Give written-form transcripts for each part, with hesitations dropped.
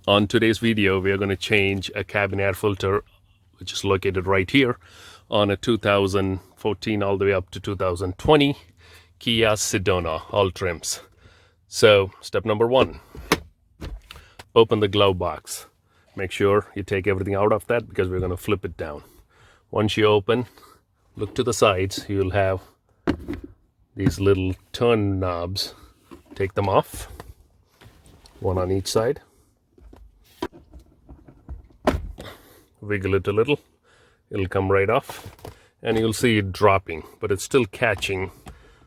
On today's video, we are going to change a cabin air filter, which is located right here, on a 2014 all the way up to 2020 Kia Sedona, all trims. So, step number one, open the glove box. Make sure you take everything out of that because we're going to flip it down. Once you open, look to the sides, you'll have these little turn knobs. Take them off, one on each side. Wiggle it a little, it'll come right off, and you'll see it dropping, but it's still catching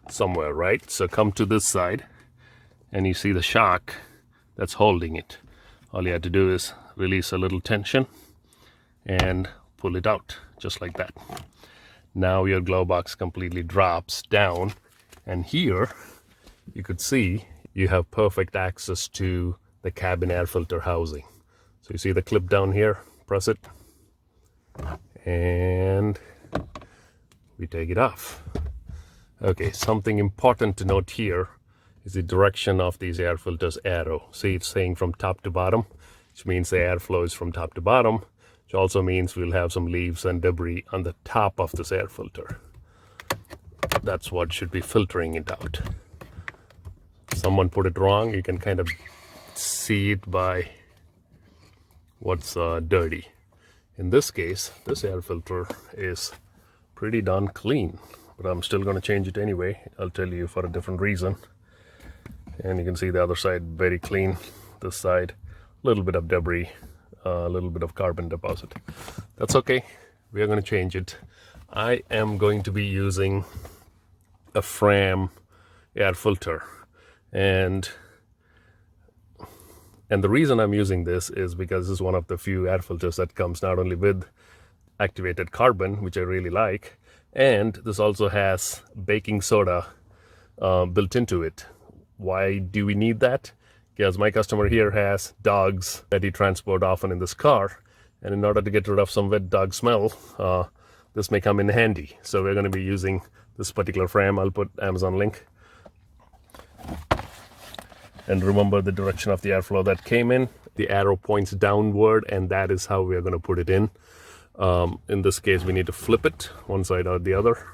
somewhere, right? So come to this side, and you see the shock that's holding it. All you have to do is release a little tension and pull it out, just like that. Now your glove box completely drops down, and here you could see you have perfect access to the cabin air filter housing. So you see the clip down here, press it, and we take it off. Okay, something important to note here is the direction of these air filters arrow. See, it's saying from top to bottom, which means the airflow is from top to bottom, which also means we'll have some leaves and debris on the top of this air filter. That's what should be filtering it out. Someone put it wrong, you can kind of see it by what's dirty. In this case, this air filter is pretty darn clean, but I'm still going to change it anyway. I'll tell you for a different reason. And you can see the other side very clean. This side, a little bit of debris, a little bit of carbon deposit. That's okay. We are going to change it. I am going to be using a Fram air filter, and the reason I'm using this is because this is one of the few air filters that comes not only with activated carbon, which I really like, and this also has baking soda built into it. Why do we need that? Because my customer here has dogs that he transports often in this car, and in order to get rid of some wet dog smell, this may come in handy. So we're going to be using this particular Fram. I'll put Amazon link. And remember the direction of the airflow that came in. The arrow points downward, and that is how we are going to put it in. In this case, we need to flip it one side or the other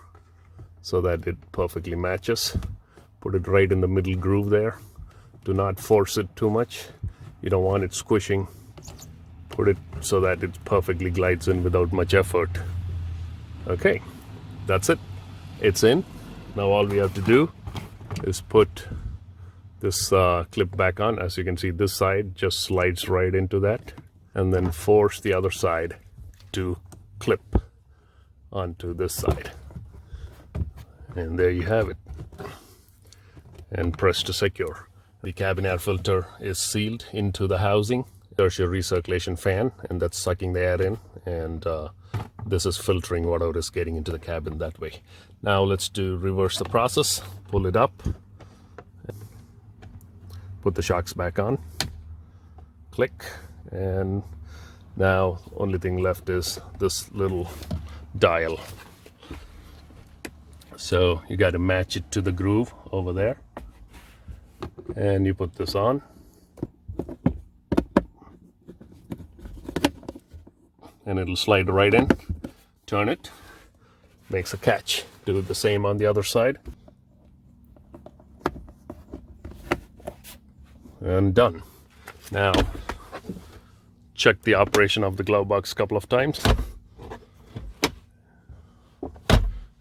so that it perfectly matches. Put it right in the middle groove there. Do not force it too much. You don't want it squishing. Put it so that it perfectly glides in without much effort. Okay, that's it. It's in. Now all we have to do is put this clip back on. As you can see, this side just slides right into that, and then force the other side to clip onto this side. And there you have it. And press to secure. The cabin air filter is sealed into the housing. There's your recirculation fan, and that's sucking the air in, and this is filtering whatever is getting into the cabin that way. Now let's reverse the process. Pull it up, put the shocks back on, click, and now only thing left is this little dial. So you got to match it to the groove over there, and you put this on, and it'll slide right in. Turn it, makes a catch. Do the same on the other side, and done. Now check the operation of the glove box a couple of times,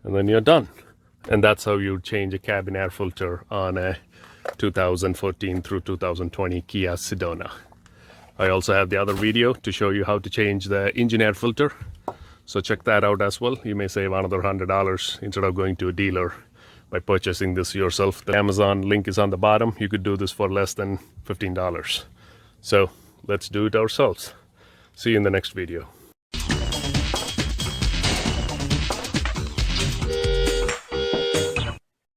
and then you're done. And that's how you change a cabin air filter on a 2014 through 2020 Kia Sedona. I also have the other video to show you how to change the engine air filter, so check that out as well. You may save another $100 instead of going to a dealer by purchasing this yourself. The Amazon link is on the bottom. You could do this for less than $15. So let's do it ourselves. See you in the next video.